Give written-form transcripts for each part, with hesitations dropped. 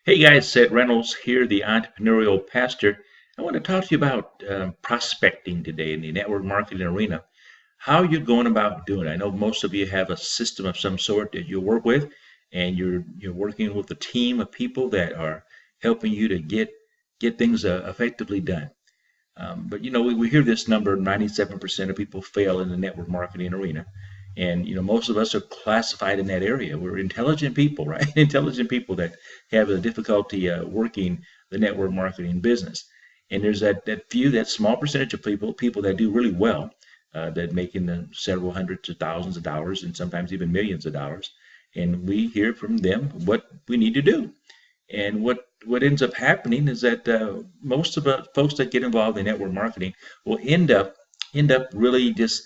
Hey guys, Seth Reynolds here, the entrepreneurial pastor. I want to talk to you about prospecting today in the network marketing arena. How you're going about doing it. I know most of you have a system of some sort that you work with, and you're working with a team of people that are helping you to get things effectively done. But we hear this number: 97% of people fail in the network marketing arena. And most of us are classified in that area. We're intelligent people, right? Intelligent people that have a difficulty working the network marketing business. And there's that small percentage of people that do really well, that make in the several hundreds of thousands of dollars and sometimes even millions of dollars. And we hear from them what we need to do. And what ends up happening is that most of the folks that get involved in network marketing will end up really just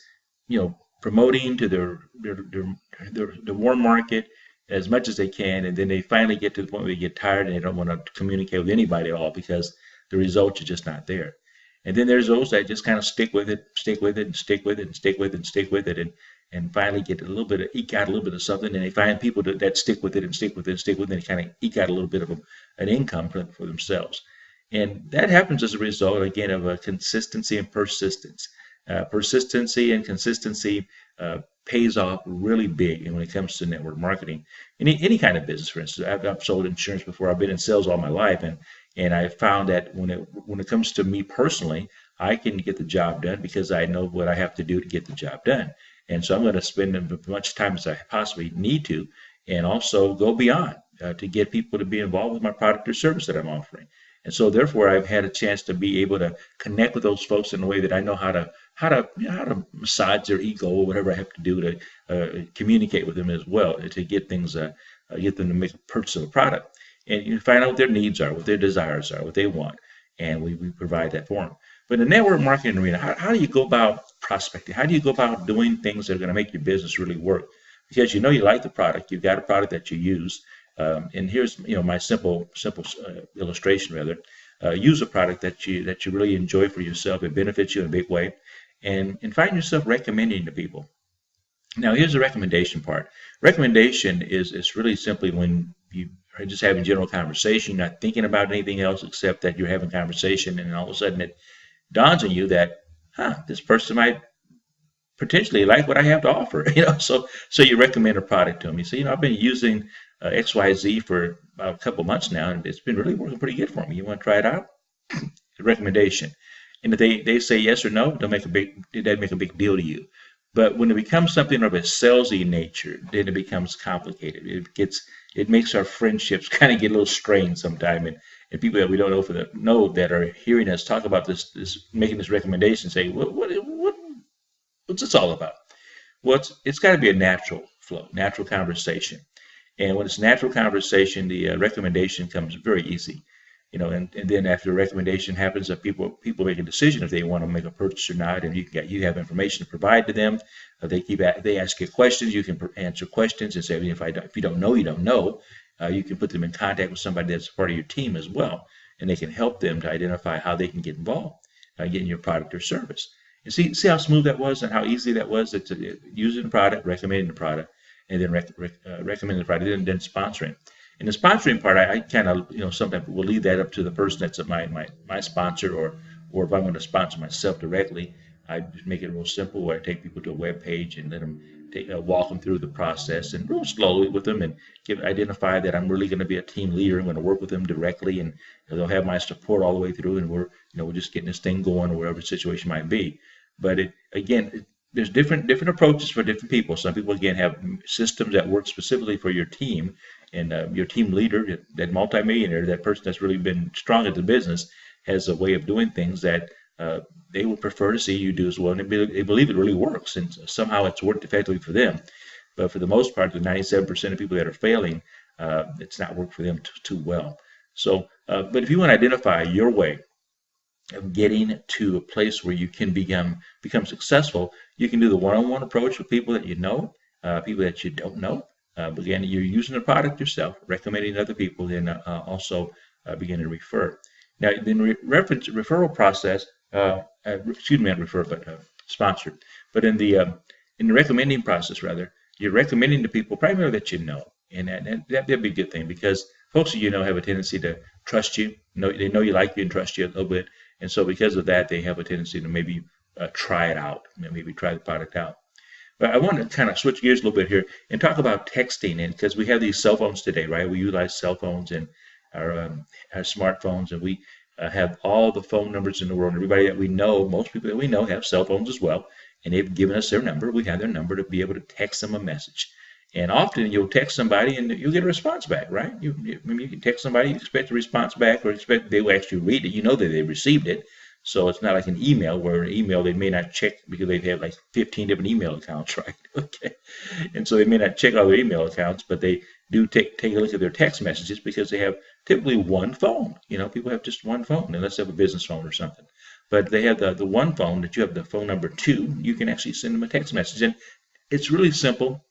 promoting to their warm market as much as they can, and then they finally get to the point where they get tired and they don't want to communicate with anybody at all because the results are just not there. And then there's those that just kind of stick with it, stick with it, and stick with it, and stick with it, and stick with it, and finally get a little bit of eke out a little bit of something, and they find people that stick with it and stick with it and stick with it, and kind of eke out a little bit of an income for themselves. And that happens as a result, again, of a consistency and persistence. Persistency and consistency pays off really big when it comes to network marketing. Any kind of business, for instance. I've sold insurance before. I've been in sales all my life, and I found that when it comes to me personally, I can get the job done because I know what I have to do to get the job done. And so I'm going to spend as much time as I possibly need to, and also go beyond to get people to be involved with my product or service that I'm offering. And so therefore, I've had a chance to be able to connect with those folks in a way that I know how to massage their ego or whatever I have to do to communicate with them as well to get get them to make a purchase of a product. And you find out what their needs are, what their desires are, what they want, and we provide that for them. But in the network marketing arena, how do you go about prospecting? How do you go about doing things that are going to make your business really work? Because you like the product, you've got a product that you use, and here's my simple illustration rather. Use a product that you really enjoy for yourself. It benefits you in a big way, and find yourself recommending to people. Now, here's the recommendation part. Recommendation is really simply when you are just having general conversation, not thinking about anything else except that you're having conversation, and all of a sudden it dawns on you that, this person might potentially like what I have to offer. So you recommend a product to them. You say, I've been using XYZ for about a couple months now, and it's been really working pretty good for me. You want to try it out? Recommendation. And if they say yes or no, it doesn't make a big deal to you. But when it becomes something of a salesy nature, then it becomes complicated. It makes our friendships kind of get a little strained sometimes. And people that we don't know that are hearing us talk about this making this recommendation say, what's this all about? Well, it's got to be a natural flow, natural conversation. And when it's natural conversation, the recommendation comes very easy. And then after the recommendation happens, people make a decision if they want to make a purchase or not, and you have information to provide to them. They ask you questions, you can answer questions and say, if you don't know, you don't know. You can put them in contact with somebody that's part of your team as well, and they can help them to identify how they can get involved, getting your product or service. And see how smooth that was and how easy that was. It's using the product, recommending the product, and then recommending the product, and then sponsoring. In the sponsoring part, I kind of, sometimes will leave that up to the person that's my sponsor, or if I'm going to sponsor myself directly, I just make it real simple where I take people to a web page and let them walk them through the process and real slowly with them and identify that I'm really going to be a team leader. I'm going to work with them directly, and they'll have my support all the way through, and we're just getting this thing going or whatever the situation might be. But there's different approaches for different people. Some people, again, have systems that work specifically for your team, and your team leader, that multimillionaire, that person that's really been strong at the business, has a way of doing things that they would prefer to see you do as well, and they believe it really works, and somehow it's worked effectively for them. But for the most part, the 97% of people that are failing, it's not worked for them too well. So, but if you want to identify your way of getting to a place where you can become successful, you can do the one-on-one approach with people that you know, people that you don't know. Again, you're using the product yourself, recommending other people, then also begin to refer. Now, then referral process, excuse me, not refer, but sponsor. But in the recommending process, rather, you're recommending to people primarily that you know, and that'd be a good thing, because folks that you know have a tendency to trust you. They know you, like you, and trust you a little bit. And so because of that, they have a tendency to maybe try it out, maybe try the product out. But I want to kind of switch gears a little bit here and talk about texting, and because we have these cell phones today, right? We utilize cell phones and our smartphones, and we have all the phone numbers in the world. Everybody that we know, most people that we know, have cell phones as well, and they've given us their number. We have their number to be able to text them a message. And often you'll text somebody and you'll get a response back, right? You can text somebody, you expect a response back, or expect they will actually read it. You know that they received it. So it's not like an email, where an email they may not check because they have like 15 different email accounts, right? Okay. And so they may not check all their email accounts, but they do take a look at their text messages because they have typically one phone. People have just one phone, unless they have a business phone or something. But they have the one phone that you have the phone number to. You can actually send them a text message. And it's really simple.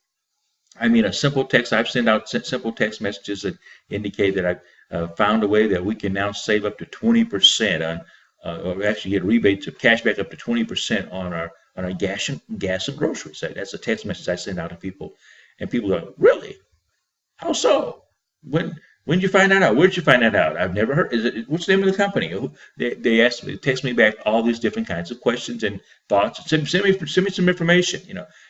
I mean, a simple text. I've sent out simple text messages that indicate that I've found a way that we can now save up to 20% on, or actually get rebates of cash back up to 20% on our gas and groceries. That's a text message I send out to people, and people go, "Really? How so? When did you find that out? Where did you find that out? I've never heard. What's the name of the company?" They ask me, text me back all these different kinds of questions and thoughts. Send me some information,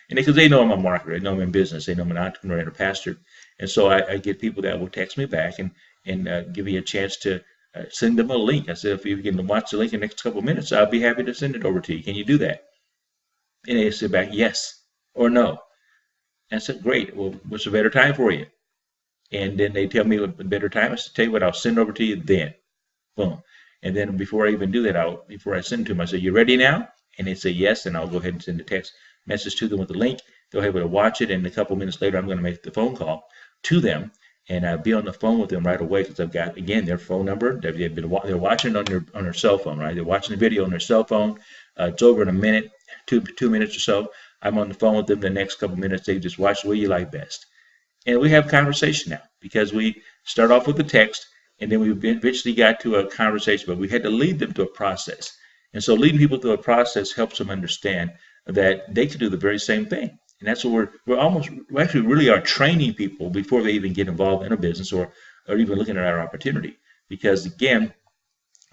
and because they know I'm a marketer, they know I'm in business, they know I'm an entrepreneur and a pastor, and so I get people that will text me back and give me a chance to send them a link. I said, if you can watch the link in the next couple of minutes, I'll be happy to send it over to you. Can you do that? And they say back, yes or no. And I said, great. Well, what's a better time for you? And then they tell me a better time. I said, tell you what, I'll send it over to you then. Boom. And then before I even do that, before I send it to them, I say, you ready now? And they say yes, and I'll go ahead and send a text message to them with the link. They'll be able to watch it, and a couple minutes later, I'm going to make the phone call to them. And I'll be on the phone with them right away because I've got, again, their phone number. They're watching on their cell phone, right? They're watching the video on their cell phone. It's over in a minute, two minutes or so. I'm on the phone with them the next couple minutes. They just watch the way you like best. And we have conversation now because we start off with the text, and then we eventually got to a conversation, but we had to lead them to a process. And so leading people through a process helps them understand that they can do the very same thing. And that's what we actually really are training people before they even get involved in a business or even looking at our opportunity. Because again,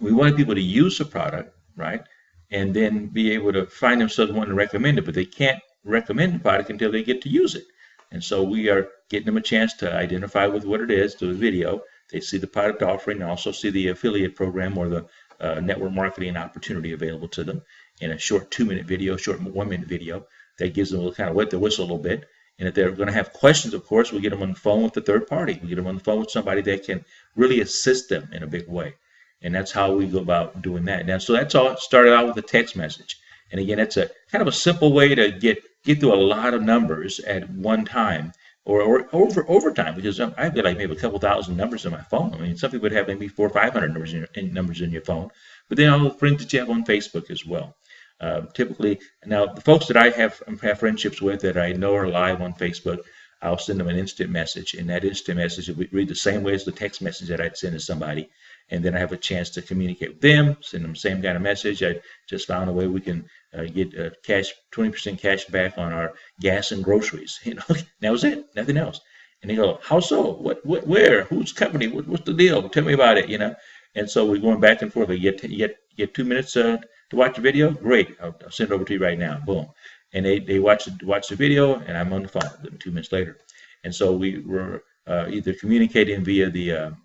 we want people to use the product, right? And then be able to find themselves wanting to recommend it, but they can't recommend the product until they get to use it. And so we are getting them a chance to identify with what it is through the video. They see the product offering and also see the affiliate program or the network marketing opportunity available to them in a short 2-minute video, short 1-minute video. That gives them a kind of wet the whistle a little bit. And if they're going to have questions, of course, we get them on the phone with the third party. We get them on the phone with somebody that can really assist them in a big way. And that's how we go about doing that. Now, so that's all. It started out with a text message. And again, it's a kind of a simple way to get through a lot of numbers at one time or over time, because I've got like maybe a couple thousand numbers on my phone. I mean, some people would have maybe 400 or 500 numbers in your phone. But then all the friends that you have on Facebook as well. Typically, now the folks that I have friendships with that I know are live on Facebook, I'll send them an instant message, and that instant message will read the same way as the text message that I'd send to somebody, and then I have a chance to communicate with them, send them the same kind of message. I just found a way we can get 20% cash back on our gas and groceries. That was it, nothing else. And they go, how so? What where? Whose company? What's the deal? Tell me about it, And so we're going back and forth. You get 2 minutes to watch the video? Great. I'll send it over to you right now. Boom. And they watch the video, and I'm on the phone with them 2 minutes later. And so we were either communicating via the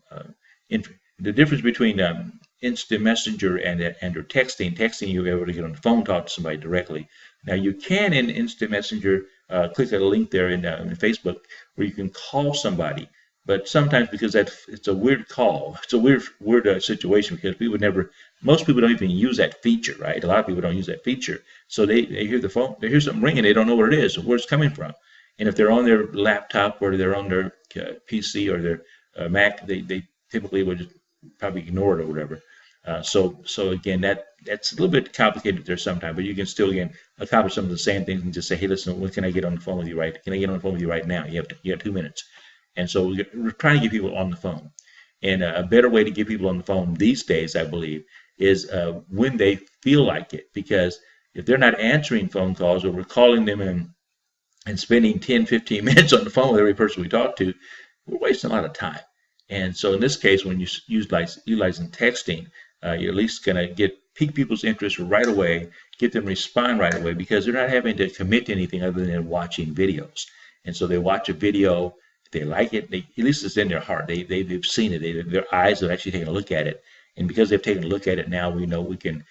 difference between instant messenger and texting. Texting, you're able to get on the phone, talk to somebody directly. Now you can in instant messenger click at a link there in Facebook where you can call somebody. But sometimes because it's a weird call, it's a weird situation because most people don't even use that feature, right? A lot of people don't use that feature. So they hear the phone, they hear something ringing, they don't know what it is or where it's coming from. And if they're on their laptop or they're on their PC or their Mac, they typically would just probably ignore it or whatever. So again, that's a little bit complicated there sometimes, but you can still again accomplish some of the same things and just say, hey, listen, when can I get on the phone with you right? Can I get on the phone with you right now? You have 2 minutes. And so we're trying to get people on the phone. And a better way to get people on the phone these days, I believe, is when they feel like it. Because if they're not answering phone calls or we're calling them and spending 10, 15 minutes on the phone with every person we talk to, we're wasting a lot of time. And so in this case, when you utilizing texting, you're at least going to pique people's interest right away, get them to respond right away because they're not having to commit to anything other than watching videos. And so they watch a video, if they like it, at least it's in their heart. They've seen it. Their eyes have actually taken a look at it. And because they've taken a look at it now, we know we can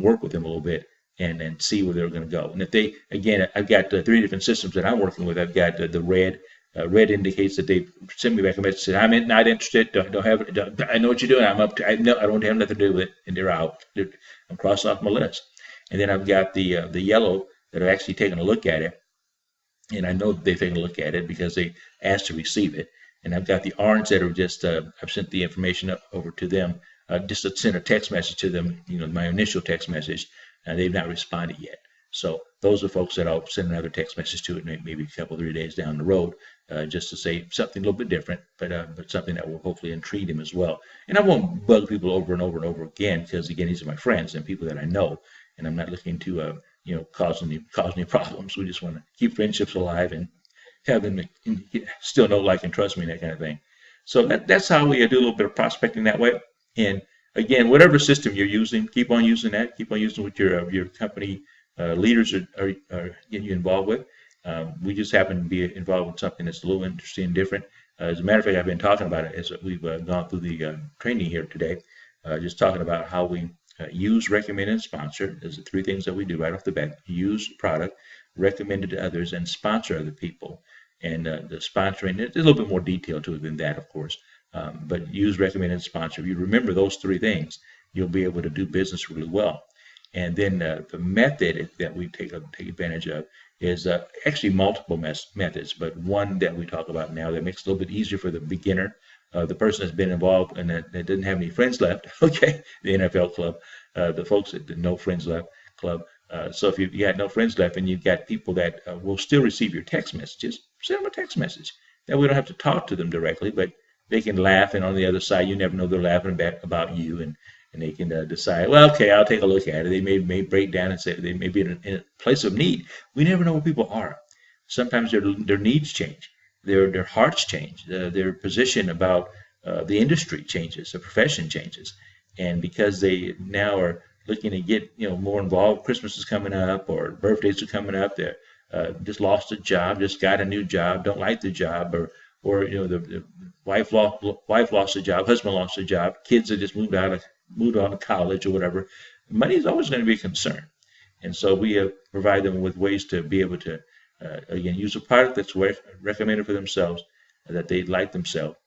work with them a little bit and see where they're going to go. And if they, again, I've got 3 different systems that I'm working with. I've got the red. Red indicates that they send me back a message saying, I'm not interested. Don't have it. I know what you're doing. I'm up to. I don't have nothing to do with it, and they're out. I'm crossing off my list. And then I've got the yellow that have actually taken a look at it, and I know that they've taken a look at it because they asked to receive it. And I've got the orange that are just. I've sent the information over to them. Just to send a text message to them. My initial text message, and they've not responded yet. So those are folks that I'll send another text message to it maybe a couple, 3 days down the road, just to say something a little bit different, but something that will hopefully intrigue them as well. And I won't bug people over and over and over again because, again, these are my friends and people that I know, and I'm not looking to cause any problems. We just want to keep friendships alive and have them still know, like, and trust me, that kind of thing. So that's how we do a little bit of prospecting that way. And again, whatever system you're using, keep on using that. Keep on using what your company leaders are getting you involved with. We just happen to be involved with something that's a little interesting and different. As a matter of fact, I've been talking about it as we've gone through the training here today, just talking about how we use, recommend, and sponsor. There's the 3 things that we do right off the bat: use product, recommend it to others, and sponsor other people. And the sponsoring, there's a little bit more detail to it than that, of course. But use, recommend, and sponsor. If you remember those 3 things, you'll be able to do business really well. And then the method that we take advantage of is actually multiple methods, but one that we talk about now that makes it a little bit easier for the beginner, the person that's been involved and that doesn't have any friends left, okay, the NFL club, the folks that no friends left club. So if you got no friends left and you've got people that will still receive your text messages, send them a text message. That we don't have to talk to them directly, but they can laugh, and on the other side, you never know, they're laughing back about you, and they can decide, well, okay, I'll take a look at it. They may break down and say they may be in a place of need. We never know where people are. Sometimes their needs change, their hearts change, their position about the industry changes, the profession changes, and because they now are looking to get more involved. Christmas is coming up, or birthdays are coming up. They're just lost a job, just got a new job, don't like the job, or the wife lost a job, husband lost a job, kids have just moved on to college or whatever. Money is always going to be a concern, and so we provide them with ways to be able to again use a product that's recommended for themselves, that they like themselves,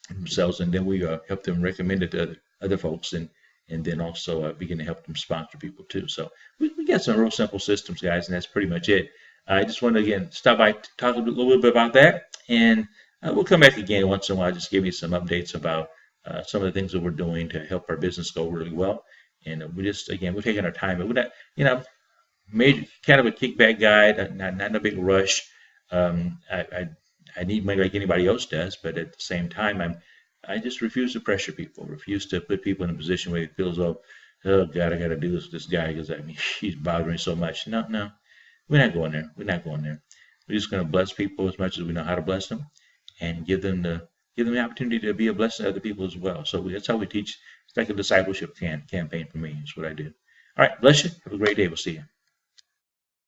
and then we help them recommend it to other folks, and then also begin to help them sponsor people too. So we got some real simple systems, guys, and that's pretty much it. I just want to again stop by, talk a little bit about that, and we'll come back again once in a while, just give you some updates about some of the things that we're doing to help our business go really well. And we're taking our time. But we're not, major kind of a kickback guy, not in a big rush. I need money like anybody else does, but at the same time, I just refuse to pressure people, refuse to put people in a position where it feels, oh God, I got to do this with this guy because he's bothering me so much. No, we're not going there. We're just going to bless people as much as we know how to bless them, and give them the opportunity to be a blessing to other people as well. So that's how we teach. It's like a discipleship campaign for me. It's what I do. All right, bless you. Have a great day. We'll see you.